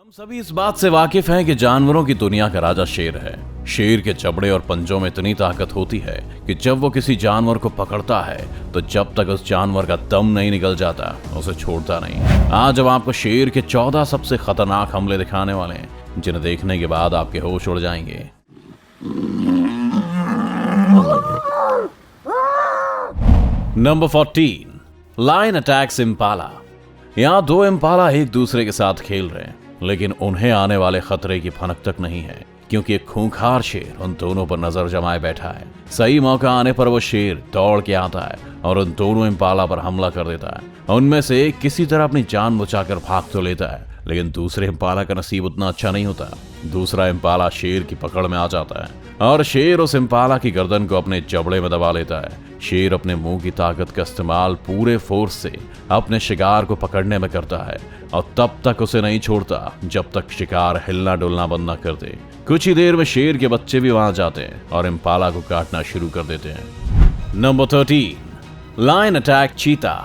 हम सभी इस बात से वाकिफ हैं कि जानवरों की दुनिया का राजा शेर है। शेर के जबड़े और पंजों में इतनी ताकत होती है कि जब वो किसी जानवर को पकड़ता है तो जब तक उस जानवर का दम नहीं निकल जाता उसे छोड़ता नहीं। आज हम आपको शेर के 14 सबसे खतरनाक हमले दिखाने वाले हैं जिन्हें देखने के बाद आपके होश उड़ जाएंगे। Number 14, lion attacks impala. यहाँ दो इम्पाला एक दूसरे के साथ खेल रहे हैं, लेकिन उन्हें आने वाले खतरे की भनक तक नहीं है क्योंकि एक खूंखार शेर उन दोनों पर नजर जमाए बैठा है। सही मौका आने पर वो शेर दौड़ के आता है और उन दोनों इम्पाला पर हमला कर देता है। उनमें से एक किसी तरह अपनी जान बचाकर भाग तो लेता है, लेकिन दूसरे इम्पाला का नसीब उतना अच्छा नहीं होता। दूसरा इम्पाला शेर की पकड़ में आ जाता है और शेर उस इम्पाला की गर्दन को अपने जबड़े में दबा लेता है। शेर अपने मुंह की ताकत का इस्तेमाल पूरे फोर्स से अपने शिकार को पकड़ने में करता है और तब तक उसे नहीं छोड़ता जब तक शिकार हिलना डुलना बंद न कर दे। कुछ ही देर में शेर के बच्चे भी वहां जाते हैं और इम्पाला को काटना शुरू कर देते हैं। नंबर 13, लायन अटैक चीता।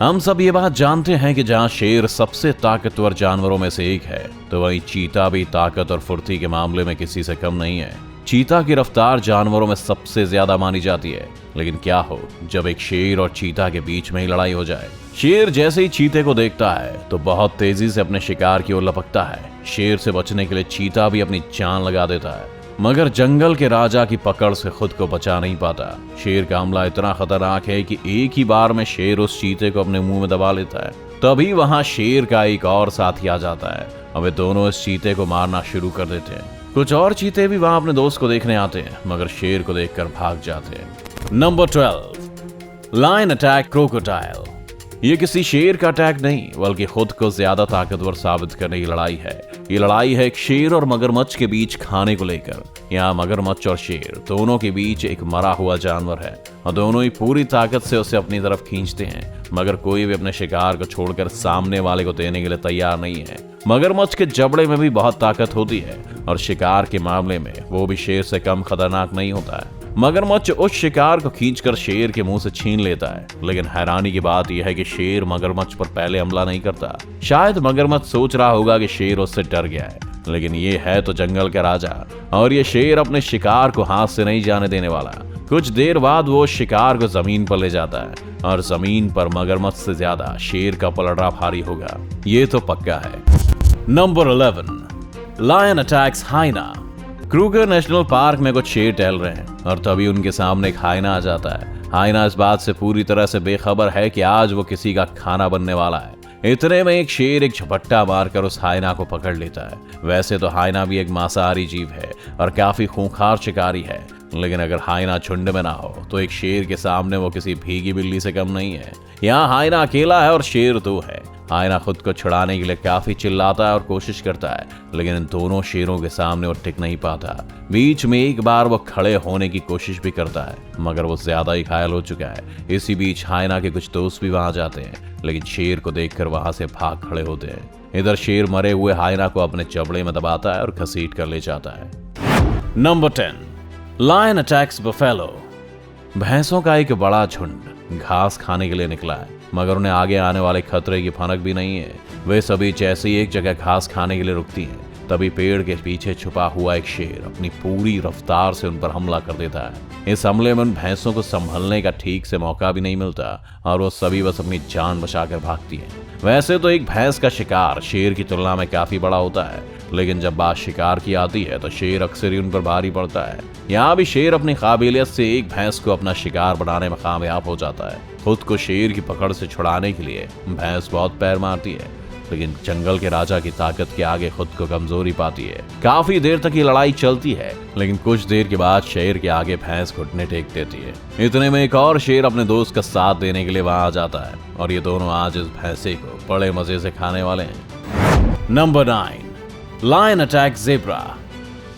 हम सब ये बात जानते हैं कि जहां शेर सबसे ताकतवर जानवरों में से एक है, तो वहीं चीता भी ताकत और फुर्ती के मामले में किसी से कम नहीं है। चीता की रफ्तार जानवरों में सबसे ज्यादा मानी जाती है, लेकिन क्या हो जब एक शेर और चीता के बीच में ही लड़ाई हो जाए। शेर जैसे ही चीते को देखता है तो बहुत तेजी से अपने शिकार की ओर लपकता है। शेर से बचने के लिए चीता भी अपनी जान लगा देता है, मगर जंगल के राजा की पकड़ से खुद को बचा नहीं पाता। शेर का हमला इतना खतरनाक है कि एक ही बार में शेर उस चीते को अपने मुंह में दबा लेता है। तभी वहां शेर का एक और साथी आ जाता है और वे दोनों इस चीते को मारना शुरू कर देते हैं। कुछ और चीते भी वहां अपने दोस्त को देखने आते हैं, मगर शेर को देखकर भाग जाते हैं। Number 12, lion attack crocodile. ये किसी शेर का अटैक नहीं बल्कि खुद को ज्यादा ताकतवर साबित करने की लड़ाई है। ये लड़ाई है एक शेर और मगरमच्छ के बीच खाने को लेकर। यहाँ मगरमच्छ और शेर दोनों के बीच एक मरा हुआ जानवर है और दोनों ही पूरी ताकत से उसे अपनी तरफ खींचते हैं, मगर कोई भी अपने शिकार को छोड़कर सामने वाले को देने के लिए तैयार नहीं है। मगरमच्छ के जबड़े में भी बहुत ताकत होती है और शिकार के मामले में वो भी शेर से कम खतरनाक नहीं होता है। मगरमच्छ उस शिकार को खींचकर शेर के मुंह से छीन लेता है, लेकिन हैरानी की बात यह है कि शेर मगरमच्छ पर पहले हमला नहीं करता। शायद मगरमच्छ सोच रहा होगा कि शेर उससे डर गया है, लेकिन ये है तो जंगल का राजा और ये शेर अपने शिकार को हाथ से नहीं जाने देने वाला। कुछ देर बाद वो शिकार को जमीन पर ले जाता है और जमीन पर मगरमच्छ से ज्यादा शेर का पलड़ा भारी होगा, ये तो पक्का है। Number 11, lion attacks hyena. Kruger National Park में कुछ शेर टहल रहे हैं और तभी उनके सामने एक हाइना आ जाता है। हाइना इस बात से पूरी तरह से बेखबर है कि आज वो किसी का खाना बनने वाला है। इतने में एक शेर एक झपट्टा मारकर उस हाइना को पकड़ लेता है। वैसे तो हाइना भी एक मांसाहारी जीव है और काफी खूंखार शिकारी है, लेकिन अगर हाइना झुंड में ना हो तो एक शेर के सामने वो किसी भीगी बिल्ली से कम नहीं है। यहाँ हाइना अकेला है और शेर 2 है। हाइना खुद को छुड़ाने के लिए काफी चिल्लाता है और कोशिश करता है, लेकिन इन दोनों शेरों के सामने वो टिक नहीं पाता। बीच में एक बार वो खड़े होने की कोशिश भी करता है, मगर वो ज्यादा ही घायल हो चुका है। इसी बीच हाइना के कुछ दोस्त भी वहां जाते हैं, लेकिन शेर को देखकर वहां से भाग खड़े होते हैं। इधर शेर मरे हुए हाइना को अपने जबड़े में दबाता है और घसीट कर ले जाता है। Number 10, lion attacks buffalo. भैंसों का एक बड़ा झुंड घास खाने के लिए निकला है, मगर उन्हें आगे आने वाले खतरे की भनक भी नहीं है। वे सभी जैसे ही एक जगह घास खाने के लिए रुकती हैं, तभी पेड़ के पीछे छुपा हुआ एक शेर अपनी पूरी रफ्तार से उन पर हमला कर देता है। इस हमले में उन भैंसों को संभलने का ठीक से मौका भी नहीं मिलता और वो सभी बस अपनी जान बचाकर भागती हैं। वैसे तो एक भैंस का शिकार शेर की तुलना में काफी बड़ा होता है, लेकिन जब बात शिकार की आती है तो शेर अक्सर ही उन पर भारी पड़ता है। यहाँ भी शेर अपनी काबिलियत से एक भैंस को अपना शिकार बनाने में कामयाब हो जाता है। खुद को शेर की पकड़ से छुड़ाने के लिए भैंस बहुत पैर मारती है, लेकिन जंगल के राजा की ताकत के आगे खुद को कमजोरी पाती है। काफी देर तक ये लड़ाई चलती है, लेकिन कुछ देर के बाद शेर के आगे भैंस घुटने टेक देती है। इतने में एक और शेर अपने दोस्त का साथ देने के लिए वहां आ जाता है और ये दोनों आज इस भैंसे को बड़े मजे से खाने वाले हैं। Number 9, lion attack zebra.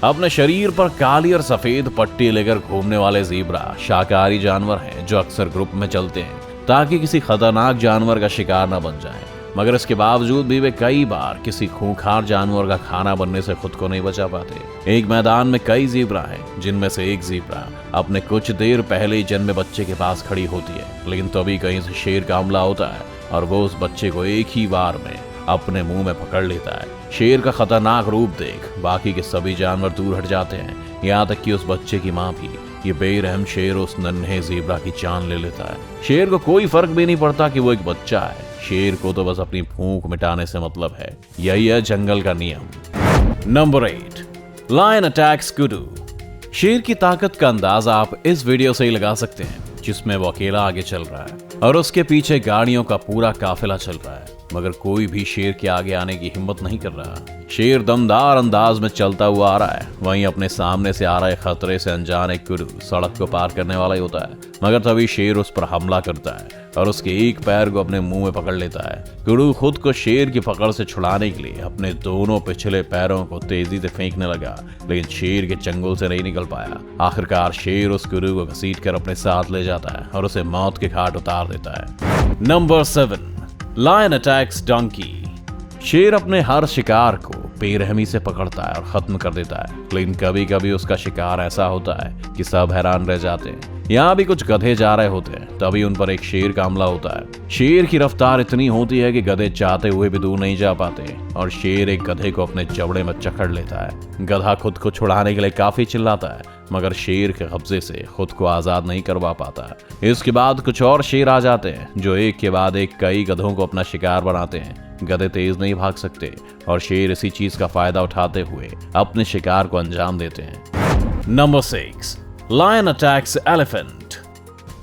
अपने शरीर पर काली और सफेद पट्टी लेकर घूमने वाले ज़ेब्रा शाकाहारी जानवर हैं जो अक्सर ग्रुप में चलते हैं ताकि किसी खतरनाक जानवर का शिकार न बन जाए, मगर इसके बावजूद भी वे कई बार किसी खूंखार जानवर का खाना बनने से खुद को नहीं बचा पाते। एक मैदान में कई ज़ेब्रा हैं, जिनमें से एक ज़ेब्रा अपने कुछ देर पहले ही जन्मे बच्चे के पास खड़ी होती है, लेकिन तभी कहीं से शेर का हमला होता है और वो उस बच्चे को एक ही बार में अपने मुंह में पकड़ लेता है। शेर का खतरनाक रूप देख बाकी के सभी जानवर दूर हट जाते हैं, यहाँ तक कि उस बच्चे की माँ भी। ये बेरहम शेर उस नन्हे ज़ेब्रा की जान ले लेता है। शेर को कोई फर्क भी नहीं पड़ता कि वो एक बच्चा है। शेर को तो बस अपनी भूख मिटाने से मतलब है। यही है जंगल का नियम। नंबर 8, लायन अटैक्स कुडू। शेर की ताकत का अंदाजा आप इस वीडियो से ही लगा सकते हैं, जिसमें वो अकेला आगे चल रहा है और उसके पीछे गाड़ियों का पूरा काफिला चल रहा है, मगर कोई भी शेर के आगे आने की हिम्मत नहीं कर रहा। शेर दमदार अंदाज में चलता हुआ आ रहा है, वहीं अपने सामने से आ रहे खतरे से अनजान एक कुडू सड़क को पार करने वाला ही होता है, मगर तभी शेर उस पर हमला करता है और उसके एक पैर को अपने मुंह में पकड़ लेता है। कुडू खुद को शेर की पकड़ से छुड़ाने के लिए अपने दोनों पिछले पैरों को तेजी से फेंकने लगा, लेकिन शेर के चंगुल से नहीं निकल पाया। आखिरकार शेर उस कुडू को घसीट कर अपने साथ ले जाता है और उसे मौत के घाट उतार देता है। Number 7, lion attacks donkey. शेर अपने हर शिकार को बेरहमी से पकड़ता है और खत्म कर देता है, लेकिन कभी कभी उसका शिकार ऐसा होता है कि सब हैरान रह जाते हैं। यहाँ भी कुछ गधे जा रहे होते हैं, तभी उन पर एक शेर का हमला होता है। शेर की रफ्तार इतनी होती है कि गधे चाहते हुए भी दूर नहीं जा पाते और शेर एक गधे को अपने जबड़े में जकड़ लेता है। गधा खुद को छुड़ाने के लिए काफी चिल्लाता है, मगर शेर के कब्जे से खुद को आजाद नहीं करवा पाता। इसके बाद कुछ और शेर आ जाते हैं जो एक के बाद एक कई गधों को अपना शिकार बनाते हैं। गधे तेज नहीं भाग सकते और शेर इसी चीज का फायदा उठाते हुए अपने शिकार को अंजाम देते हैं। Number 6, lion attacks elephant.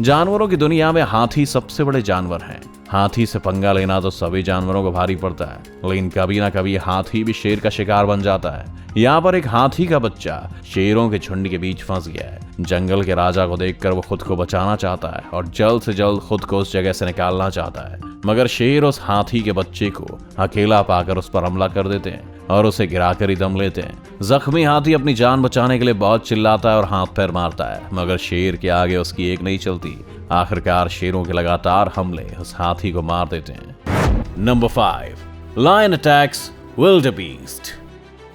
जानवरों की दुनिया में हाथी सबसे बड़े जानवर हैं। हाथी से पंगा लेना तो सभी जानवरों को भारी पड़ता है, लेकिन कभी ना कभी हाथी भी शेर का शिकार बन जाता है। यहाँ पर एक हाथी का बच्चा शेरों के झुंड के बीच फंस गया है। जंगल के राजा को देखकर वो खुद को बचाना चाहता है और जल्द से जल्द खुद को उस जगह से निकालना चाहता है, मगर शेर उस हाथी के बच्चे को अकेला पाकर उस पर हमला कर देते हैं और उसे गिराकर ही दम लेते हैं। जख्मी हाथी अपनी जान बचाने के लिए बहुत चिल्लाता है और हाथ पैर मारता है, मगर शेर के आगे उसकी एक नहीं चलती। आखिरकार शेरों के लगातार हमले उस हाथी को मार देते हैं। Number 5, lion attacks wildebeest.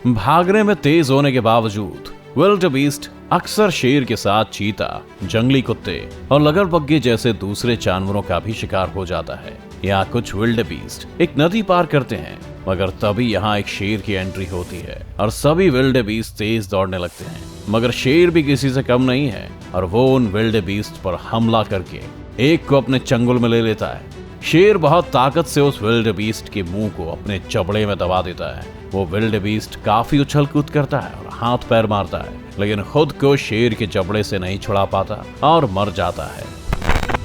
भागने में तेज होने के बावजूद विल्डेबीस्ट अक्सर शेर के साथ चीता, जंगली कुत्ते और लगड़बग्गे जैसे दूसरे जानवरों का भी शिकार हो जाता है। यहाँ कुछ विल्डेबीस्ट एक नदी पार करते हैं, मगर तभी यहाँ एक शेर की एंट्री होती है और सभी विल्डेबीस्ट तेज दौड़ने लगते हैं, मगर शेर भी किसी से कम नहीं है और वो उन विल्डेबीस्ट पर हमला करके एक को अपने चंगुल में ले लेता है। शेर बहुत ताकत से उस विल्डेबीस्ट के मुंह को अपने जबड़े में दबा देता है। वो विल्डेबीस्ट काफी उछल कूद करता है और हाथ पैर मारता है, लेकिन खुद को शेर के जबड़े से नहीं छुड़ा पाता और मर जाता है।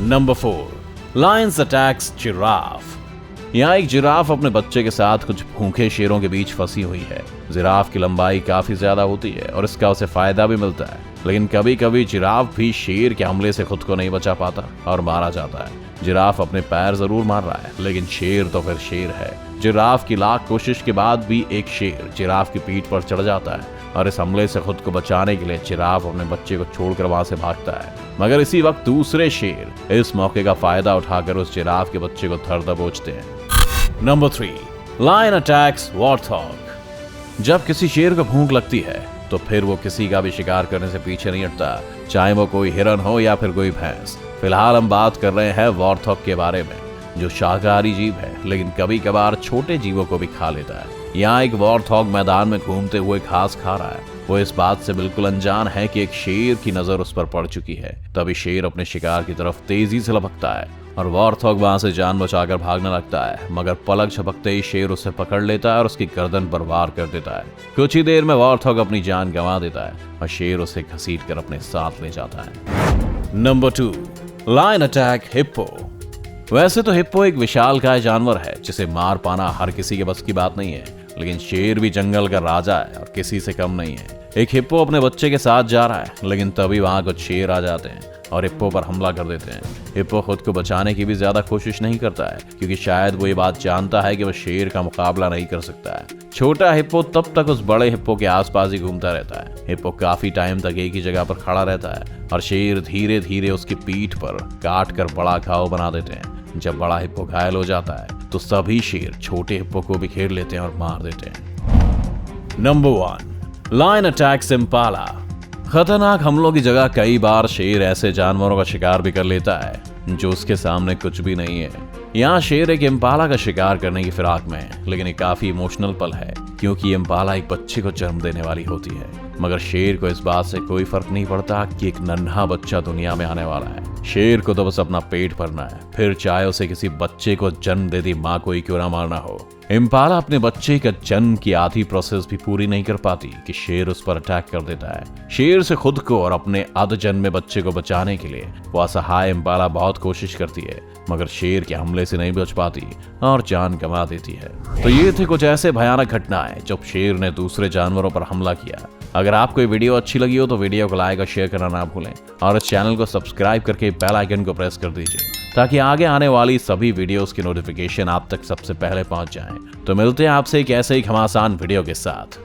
Number 4, Lions attacks giraffe. यहाँ एक जिराफ अपने बच्चे के साथ कुछ भूखे शेरों के बीच फंसी हुई है। जिराफ की लंबाई काफी ज्यादा होती है और इसका उसे फायदा भी मिलता है, लेकिन कभी कभी जिराफ भी शेर के हमले से खुद को नहीं बचा पाता और मारा जाता है। जिराफ अपने पैर जरूर मार रहा है, लेकिन शेर तो फिर शेर है। जिराफ की लाख कोशिश के बाद भी एक शेर जिराफ की पीठ पर चढ़ जाता है और इस हमले से खुद को बचाने के लिए जिराफ अपने बच्चे को छोड़कर वहां से भागता है, मगर इसी वक्त दूसरे शेर इस मौके का फायदा उठाकर उस जिराफ के बच्चे को धर दबोचते हैं। Number 3, lion attacks warthog. जब किसी शेर को भूख लगती है तो फिर वो किसी का भी शिकार करने से पीछे नहीं हटता, चाहे वो कोई हिरन हो या फिर कोई भैंस। फिलहाल हम बात कर रहे हैं वॉर्थॉग के बारे में, जो शाकाहारी जीव है, लेकिन कभी कभार छोटे जीवों को भी खा लेता है। यहाँ एक वॉर्थॉग मैदान में घूमते हुए घास खा रहा है। वो इस बात से बिल्कुल अनजान है कि एक शेर की नजर उस पर पड़ चुकी है। तभी शेर अपने शिकार की तरफ तेजी से लपकता है और वॉर्थॉग वहां से जान बचाकर भागने लगता है, मगर पलक झपकते ही शेर उसे पकड़ लेता है और उसकी गर्दन पर वार कर देता है। कुछ ही देर में वॉर्थॉग अपनी जान गंवा देता है और शेर उसे घसीट कर अपने साथ ले जाता है। Number 2, lion attack hippo. वैसे तो हिप्पो एक विशालकाय जानवर है जिसे मार पाना हर किसी के बस की बात नहीं है, लेकिन शेर भी जंगल का राजा है और किसी से कम नहीं है। एक हिप्पो अपने बच्चे के साथ जा रहा है, लेकिन तभी वहां कुछ शेर आ जाते हैं और हिप्पो पर हमला कर देते हैं। हिप्पो खुद को बचाने की भी ज्यादा कोशिश नहीं करता है, क्योंकि शायद वो ये बात जानता है कि वो शेर का मुकाबला नहीं कर सकता है। छोटा हिप्पो तब तक उस बड़े हिप्पो के आसपास ही घूमता रहता है। हिप्पो काफी टाइम तक एक ही जगह पर खड़ा रहता है और शेर धीरे धीरे उसकी पीठ पर काट कर बड़ा घाव बना देते हैं। जब बड़ा हिप्पो घायल हो जाता है तो सभी शेर छोटे हिप्पो को भी घेर लेते हैं और मार देते हैं। Number 1, lion attacks impala. खतरनाक हमलों की जगह कई बार शेर ऐसे जानवरों का शिकार भी कर लेता है जो उसके सामने कुछ भी नहीं है। यहाँ शेर एक इम्पाला का शिकार करने की फिराक में है, लेकिन एक काफी इमोशनल पल है, क्योंकि इम्पाला एक बच्चे को जन्म देने वाली होती है। मगर शेर को इस बात से कोई फर्क नहीं पड़ता कि एक नन्हा बच्चा दुनिया में आने वाला है। शेर को तो बस अपना पेट भरना है, फिर चाहे उसे किसी बच्चे को जन्म दे दी माँ को ही क्यों ना मारना हो। इम्पाला अपने बच्चे का जन्म की आधी प्रोसेस भी पूरी नहीं कर पाती कि शेर उस पर अटैक कर देता है। शेर से खुद को और अपने अधजन्मे बच्चे को बचाने के लिए वो असहाय इम्पाला बहुत कोशिश करती है, मगर शेर के हमले से नहीं बच पाती और जान गंवा देती है। तो ये थे कुछ ऐसे भयानक घटनाएं जब शेर ने दूसरे जानवरों पर हमला किया। अगर आपको ये वीडियो अच्छी लगी हो तो वीडियो को लाइक और शेयर करना ना भूलें और इस चैनल को सब्सक्राइब करके बेल आइकन को प्रेस कर दीजिए ताकि आगे आने वाली सभी वीडियोस की नोटिफिकेशन आप तक सबसे पहले पहुंच जाएं। तो मिलते हैं आपसे एक ऐसे ही घमासान वीडियो के साथ।